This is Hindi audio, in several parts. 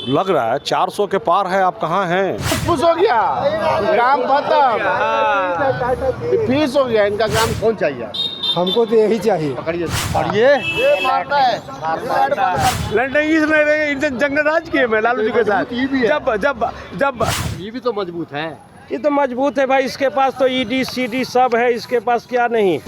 लग रहा है 400 के पार है। आप कहाँ हैं? फुस हो गया, काम खत्म, फीस हो गया इनका काम। कौन चाहिए? हमको तो यही चाहिए। पकड़िए पकड़िए। लड़ेंगे नहीं रहेंगे, इनसे जंग राज किए मैं लालू जी के साथ। ये भी है। जब जब जब ये भी तो मजबूत है। ये तो मजबूत है भाई, इसके पास तो ईडी सीडी सब है, इसके पास क्या नहीं।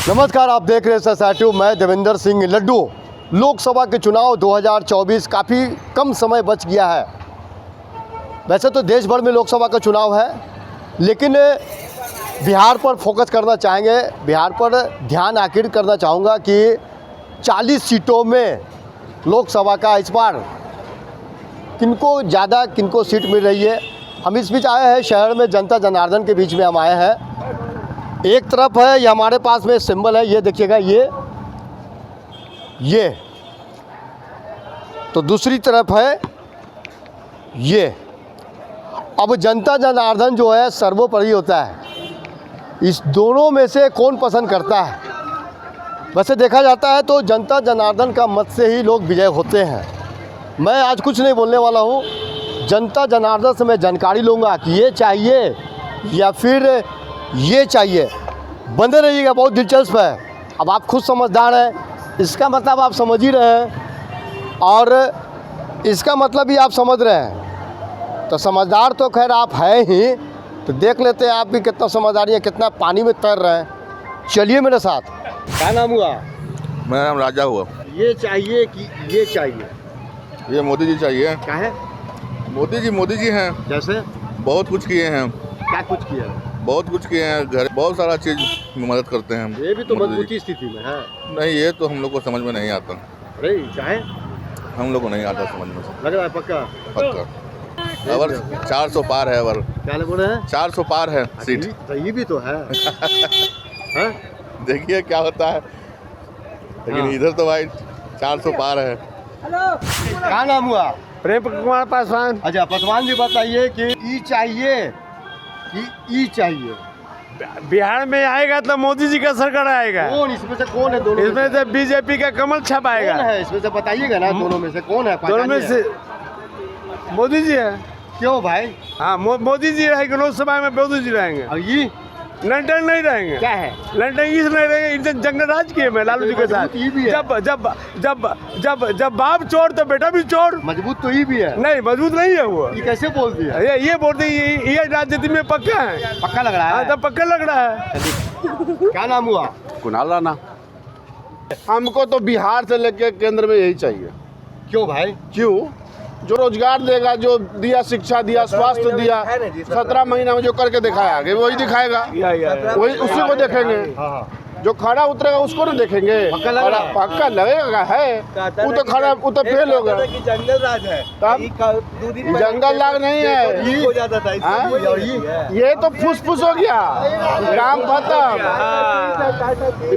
नमस्कार, आप देख रहे हैं सोसाइटी। मैं देवेंद्र सिंह लड्डू। लोकसभा के चुनाव 2024 काफ़ी कम समय बच गया है। वैसे तो देश भर में लोकसभा का चुनाव है, लेकिन बिहार पर फोकस करना चाहेंगे। बिहार पर ध्यान आकेंद्रित करना चाहूँगा कि 40 सीटों में लोकसभा का इस बार किनको ज़्यादा किनको सीट मिल रही है। हम इस बीच आए हैं शहर में, जनता जनार्दन के बीच में हम आए हैं। एक तरफ है ये हमारे पास में सिंबल है, ये देखिएगा, ये तो दूसरी तरफ है ये। अब जनता जनार्दन जो है सर्वोपरि होता है। इस दोनों में से कौन पसंद करता है? वैसे देखा जाता है तो जनता जनार्दन का मत से ही लोग विजय होते हैं। मैं आज कुछ नहीं बोलने वाला हूँ, जनता जनार्दन से मैं जानकारी लूँगा कि ये चाहिए या फिर ये चाहिए। बंदे रहिएगा, बहुत दिलचस्प है। अब आप खुद समझदार हैं, इसका मतलब आप समझ ही रहे हैं, और इसका मतलब भी आप समझ रहे हैं। तो समझदार तो खैर आप हैं ही, तो देख लेते हैं आप भी कितना समझदारी है, कितना पानी में तैर रहे हैं। चलिए मेरे साथ। क्या नाम हुआ? मेरा नाम राजा हुआ। ये चाहिए कि ये चाहिए? ये मोदी जी चाहिए। क्या है? मोदी जी हैं। जैसे बहुत कुछ किए हैं। क्या कुछ किया? बहुत कुछ किए हैं, घर बहुत सारा चीज़ में मदद करते हैं। ये भी तो मोदी जी। मजबूती स्थिति में है। नहीं, ये तो हम लोग को समझ में नहीं आता। अरे चाहे हम लोग को नहीं आता समझ में। लग रहा है पक्का। पक्का अवर 400 पार है। अवर क्या बोल रहे हैं? 400 पार है सीट। तो ये भी तो है। हैं? देखिए क्या होता है, लेकिन हाँ। इधर तो भाई 400 पार है। क्या नाम हुआ? प्रेम कुमार पासवान। अच्छा, पासवान जी बताइए कि ई चाहिए कि ई चाहिए? बिहार में आएगा तो मोदी जी का सरकार आएगा। कौन इसमें से कौन है? दोनों इसमें से बीजेपी का कमल छप कौन आएगा। है इसमें से? बताइएगा ना, दोनों में से कौन है? दोनों में से मोदी जी है। क्यों भाई? हाँ, मोदी जी रहेंगे लोकसभा में, मोदी जी रहेंगे। और ये लंडन नहीं रहेंगे। क्या है? लंडन नहीं रहेंगे, इनसे जंग राज किए मैं लालू जी के साथ। ये भी है। जब जब जब जब जब बाप चोर तो बेटा भी चोर। मजबूत तो ये भी है। नहीं, मजबूत नहीं है वो। ये कैसे बोल दिया? ये बोलते ये राजनीति में पक्का है। पक्का लग रहा हाँ, है। तो पक्का लग रहा है। क्या नाम हुआ? कुणाल राणा। हमको तो बिहार से लेके केंद्र में यही चाहिए। क्यों भाई? क्यों? जो रोजगार देगा, जो दिया, शिक्षा दिया, स्वास्थ्य दिया, 17 महीना में जो करके दिखाया, आगे वही दिखाएगा। वही उसी को देखेंगे। हाँ। जो खड़ा उतरेगा उसको नहीं देखेंगे। पक्का लग रहा है? पक्का लगेगा है। वो तो खड़ा, वो तो फेल होगा। जंगल राज है। तब जंगल राज नहीं है। हो जाता था। हाँ? ये तो फुस हो गया, काम खत्म,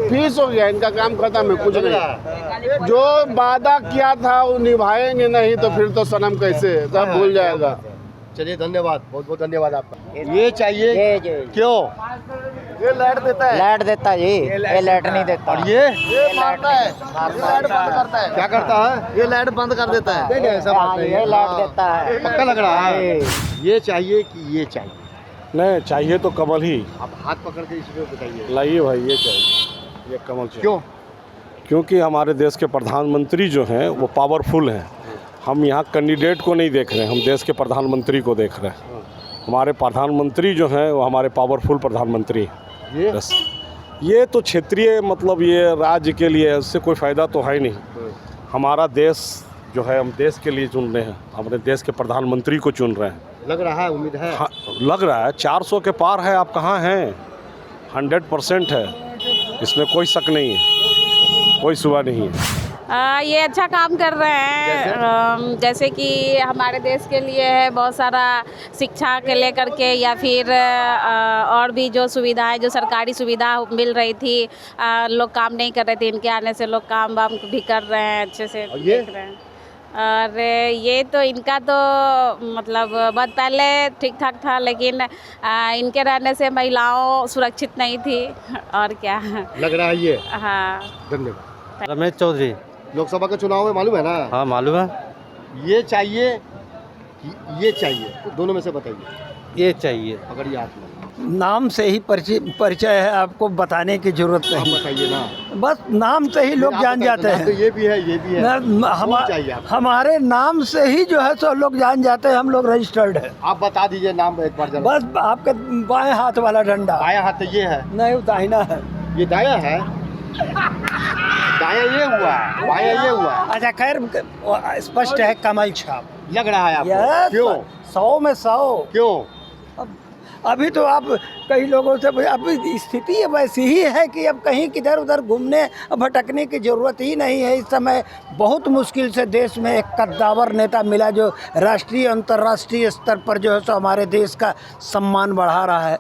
फीस हो गया इनका, काम खत्म है, कुछ नहीं। जो वादा किया था वो निभाएंगे नहीं तो फिर तो सनम कैसे, सब भूल जाएगा। चलिए, धन्यवाद, बहुत बहुत धन्यवाद आपका। ये चाहिए क्यों? ये लाइट देता है। लाइट देता है ये लाइट नहीं देता। और ये मारता है, ये लाइट बंद करता है। क्या करता है? ये लाइट बंद कर देता है। नहीं, ऐसा बात नहीं है। ये लाइट देता है। पक्का लग रहा है। ये चाहिए कि ये चाहिए? नहीं, चाहिए तो कमल ही। आप हाथ पकड़ के इसमें बताइए। लाइए भाई, ये चाहिए, ये कमल चाहिए। क्यों? क्योंकि हमारे देश के प्रधानमंत्री जो हैं वो पावरफुल हैं। हम यहाँ कैंडिडेट को नहीं देख रहे हैं, हम देश के प्रधानमंत्री को देख रहे हैं। हमारे प्रधानमंत्री जो हैं वो हमारे पावरफुल प्रधानमंत्री हैं। बस ये तो क्षेत्रीय, मतलब ये राज्य के लिए इससे कोई फ़ायदा तो है नहीं। हमारा देश जो है, हम देश के लिए चुन रहे हैं, अपने देश के प्रधानमंत्री को चुन रहे हैं। लग रहा है, उम्मीद है। हाँ, लग रहा है 400 के पार है। आप कहाँ हैं? 100% है, इसमें कोई शक नहीं है, कोई सुबह नहीं है। ये अच्छा काम कर रहे हैं। जैसे कि हमारे देश के लिए है, बहुत सारा शिक्षा के लेकर के, या फिर और भी जो सुविधाएं, जो सरकारी सुविधा मिल रही थी, लोग काम नहीं कर रहे थे, इनके आने से लोग काम वाम भी कर रहे हैं, अच्छे से देख रहे हैं। और ये तो इनका तो मतलब बहुत पहले ठीक ठाक था, लेकिन इनके रहने से महिलाओं सुरक्षित नहीं थी। और क्या। लग रहा है ये। हाँ। धन्यवाद। रमेश चौधरी। लोकसभा का चुनाव है, मालूम है ना? हाँ मालूम है। ये चाहिए कि ये चाहिए, दोनों में से बताइए। ये चाहिए। अगर ये हाथ में नाम से ही परिचय है, आपको बताने की जरूरत आप नहीं। बताइए ना। बस नाम से ही लोग आप जान बताइए, जाते नाम तो हैं। ये भी है, ये भी है। कौन चाहिए आपको? हमारे नाम से ही जो है सो लोग जान जाते हैं, हम लोग रजिस्टर्ड है। आप बता दीजिए नाम एक बार जरा। बस आपके बाएं हाथ वाला डंडा। बायां हाथ तो ये है। नहीं, वो दाहिना है। ये दायां है। दायां ये हुआ, बायां ये हुआ। अच्छा खैर, स्पष्ट है कमल छाप। लग रहा है आपको? यस, क्यों? 100 में 100। क्यों? अभी तो आप कई लोगों से, अभी स्थिति वैसी ही है कि अब कहीं किधर उधर घूमने भटकने की ज़रूरत ही नहीं है। इस समय बहुत मुश्किल से देश में एक कद्दावर नेता मिला जो राष्ट्रीय अंतर्राष्ट्रीय स्तर पर जो है सो हमारे देश का सम्मान बढ़ा रहा है।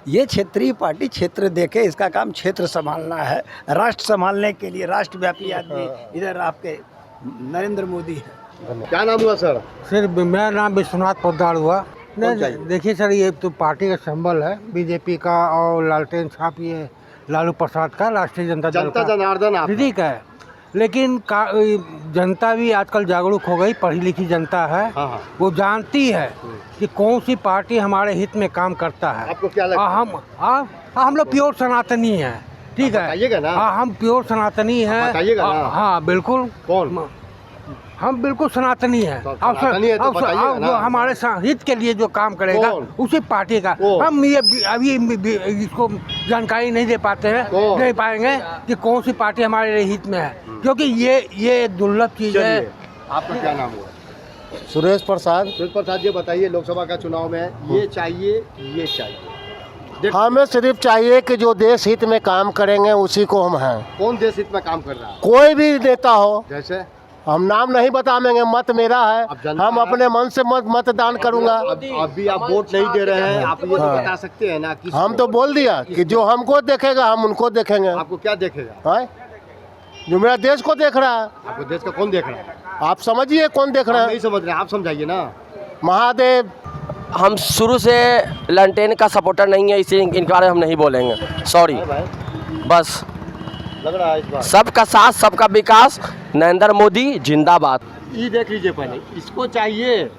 ये क्षेत्रीय पार्टी क्षेत्र देखे, इसका काम क्षेत्र संभालना है। राष्ट्र संभालने के लिए राष्ट्रव्यापी आदमी इधर आपके नरेंद्र मोदी है। क्या नाम हुआ सर? सर मेरा नाम विश्वनाथ पोद्दार हुआ। कौन चाहिए? देखिए सर, ये तो पार्टी का सिंबल है बीजेपी का, और लालटेन छाप ये लालू प्रसाद का, राष्ट्रीय जनता दल जनता का। जनार्दन आप। ठीक है, लेकिन जनता भी आजकल जागरूक हो गई, पढ़ी लिखी जनता है। हाँ। वो जानती है कि कौन सी पार्टी हमारे हित में काम करता है। आपको क्या लगता है? हम लोग प्योर सनातनी हैं। ठीक है, बताइएगा ना। हाँ हम प्योर सनातनी हैं। बताइएगा ना। हाँ बिल्कुल। कौन? हम बिल्कुल सनातनी हैं। तो सनातनी है तो बताइएगा ना। जो हमारे हित के लिए जो काम करेगा कौन? उसी पार्टी का। कौन? हम ये अभी इसको जानकारी नहीं दे पाते हैं, कौन? नहीं पाएंगे कि कौन सी पार्टी हमारे हित में है, क्योंकि ये दुर्लभ चीज़ है। चलिए, आपका क्या नाम हुआ? सुरेश प्रसाद। सुरेश प्रसाद जी बताइए, लोकसभा का चुनाव में ये चाहिए, ये चाहिए। हमें सिर्फ चाहिए कि जो देश हित में काम करेंगे उसी को हम हैं। कौन देश हित में काम कर रहा है? कोई भी नेता हो, जैसे हम नाम नहीं बताएंगे, मत मेरा है, अब जनता हम है। अपने मन से मतदान करूंगा। अभी आप वोट नहीं दे रहे हैं, आप ये तो हाँ। बता सकते हैं ना कि हम तो बोल दिया कि जो हमको देखेगा हम उनको देखेंगे। आपको क्या देखेगा? है जो मेरा देश को देख रहा है, आपको देश का कौन देख रहा है? आप समझिए कौन देख रहा हम है। नहीं समझ रहे, आप समझाइए ना। महादेव। हम शुरू से लंटेन का सपोर्टर नहीं है, इसी इनके बारे में हम नहीं बोलेंगे, सॉरी। बस लग रहा है इस बार सबका साथ सबका विकास, नरेंद्र मोदी जिंदाबाद। ये देख लीजिए पहले, इसको चाहिए,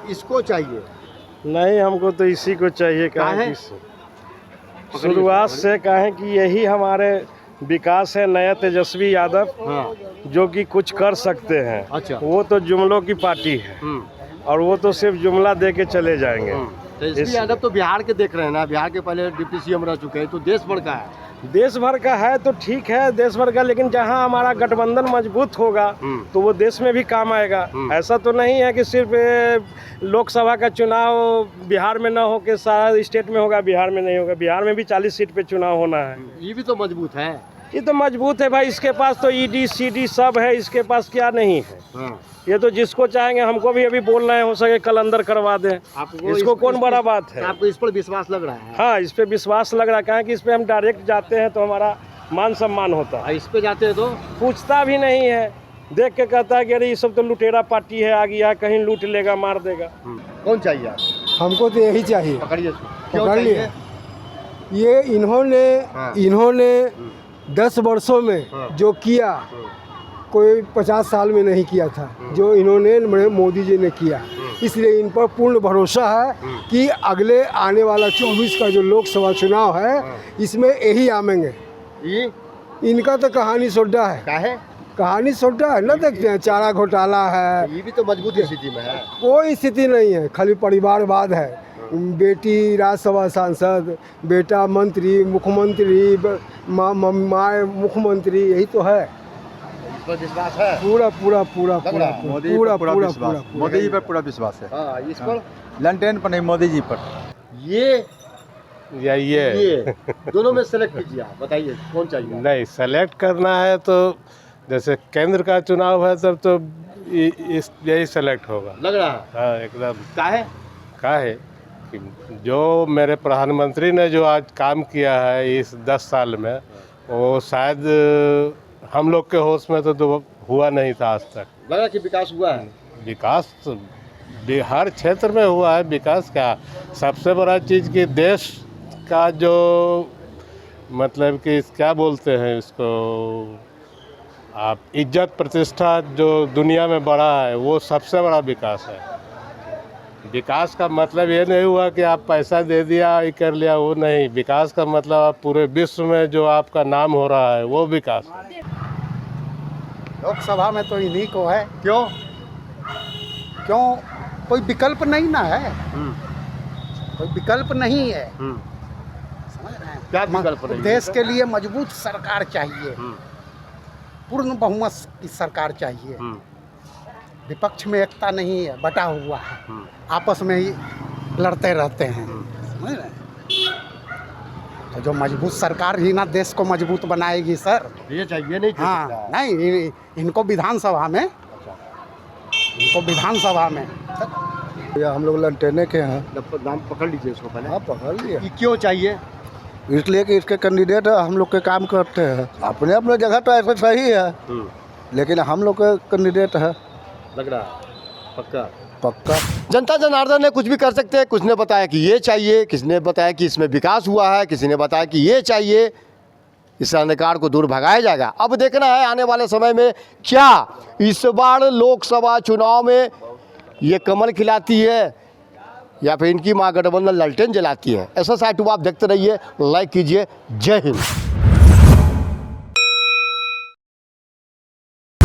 इसको चाहिए। नहीं, हमको तो इसी को चाहिए। काहे? शुरुआत से कहें कि यही हमारे विकास है, नया तेजस्वी यादव हाँ। जो कि कुछ कर सकते हैं। अच्छा। वो तो जुमलों की पार्टी है और वो तो सिर्फ जुमला दे के चले जाएंगे। तेजस्वी यादव तो बिहार के देख रहे हैं ना, बिहार के पहले डिप्टी सीएम रह चुके हैं, तो देश भर का है। देश भर का है तो ठीक है, देश भर का, लेकिन जहां हमारा गठबंधन मजबूत होगा तो वो देश में भी काम आएगा। ऐसा तो नहीं है कि सिर्फ लोकसभा का चुनाव बिहार में ना हो के सारा स्टेट में होगा, बिहार में नहीं होगा। बिहार में भी 40 सीट पे चुनाव होना है। ये भी तो मजबूत है। ये तो मजबूत है भाई, इसके पास तो ईडी सीडी सब है, इसके पास क्या नहीं है। हाँ। ये तो जिसको चाहेंगे, हमको भी अभी बोलना है, हो सके कल अंदर करवा दें। आपको इसको कौन बड़ा बात है? आपको इस पर विश्वास लग रहा है? हाँ, इस पे विश्वास लग रहा है कि इस पे हम डायरेक्ट जाते हैं तो हमारा मान सम्मान होता है। इस पे जाते हैं तो पूछता भी नहीं है, देख के कहता है कि अरे ये सब तो लुटेरा पार्टी है, आ गया कहीं लूट लेगा, मार देगा। कौन चाहिए आप? हमको तो यही चाहिए। पकड़िए इसको। क्यों पकड़ लिए। चाहिए? ये इन्होंने 10 वर्षों में हाँ। जो किया, कोई 50 साल में नहीं किया था जो इन्होंने मोदी जी ने किया। इसलिए इन पर पूर्ण भरोसा है कि अगले आने वाला 24 का जो लोकसभा चुनाव है इसमें यही आमेंगे। ये इनका तो कहानी सोडा है। काहे? कहानी सोडा है ना, देखते हैं चारा घोटाला है, ये भी तो मजबूत स्थिति में है। कोई स्थिति नहीं है, खाली परिवारवाद है। बेटी राज्यसभा सांसद, बेटा मंत्री, मुख्यमंत्री, माँ मुख्यमंत्री, यही तो है। इस पर विश्वास है? पूरा पूरा पूरा लग पूरा रहा है। पूरा पूरा पूरा मोदी जी पर पूरा विश्वास है। हाँ, इस पर लंटेन पर नहीं, मोदी जी पर। ये ये दोनों में सेलेक्ट कीजिए आप, बताइए कौन चाहिए? नहीं, सेलेक्ट करना है तो जैसे केंद्र का चुनाव है तब तो यही सेलेक्ट होगा। लग रहा है? हाँ, एकदम। काहे? क्या है कि जो मेरे प्रधानमंत्री ने जो आज काम किया है इस 10 साल में, वो शायद हम लोग के होश में तो हुआ नहीं था आज तक। लगा कि विकास हुआ है? विकास तो हर क्षेत्र में हुआ है। विकास का सबसे बड़ा चीज़ कि देश का जो मतलब कि क्या बोलते हैं इसको, आप इज्जत प्रतिष्ठा जो दुनिया में बढ़ा है वो सबसे बड़ा विकास है। विकास का मतलब ये नहीं हुआ कि आप पैसा दे दिया ये कर लिया, वो नहीं। विकास का मतलब आप पूरे विश्व में जो आपका नाम हो रहा है वो विकास है। लोकसभा में तो इन्हीं को है। क्यों? क्यों? कोई विकल्प नहीं ना है, कोई विकल्प नहीं है। समझ रहे हैं? क्या विकल्प नहीं है? देश के लिए मजबूत सरकार चाहिए, पूर्ण बहुमत की सरकार चाहिए। विपक्ष में एकता नहीं है, बटा हुआ है, आपस में ही लड़ते रहते हैं। समझ रहे हैं? तो जो मजबूत सरकार ही ना देश को मजबूत बनाएगी सर। ये चाहिए नहीं? हाँ, नहीं, इनको विधानसभा में, इनको विधानसभा में। हम लोग लंटेने के हैं। नाम पकड़ लीजिए इसको पहले। हाँ, पकड़ लिए। ये क्यों चाहिए? इसलिए कि इसके कैंडिडेट हम लोग के काम करते हैं। अपने अपने जगह तो ऐसे सही है, लेकिन हम लोग के कैंडिडेट है। लग रहा है पक्का? पक्का। जनता जनार्दन ने कुछ भी कर सकते हैं। कुछ ने बताया कि ये चाहिए, किसी ने बताया कि इसमें विकास हुआ है, किसी ने बताया कि ये चाहिए, इस अंधकार को दूर भगाया जाएगा। अब देखना है आने वाले समय में क्या इस बार लोकसभा चुनाव में ये कमल खिलाती है या फिर इनकी महागठबंधन लालटेन जलाती है। ऐसा साइट आप देखते रहिए, लाइक कीजिए। जय हिंद।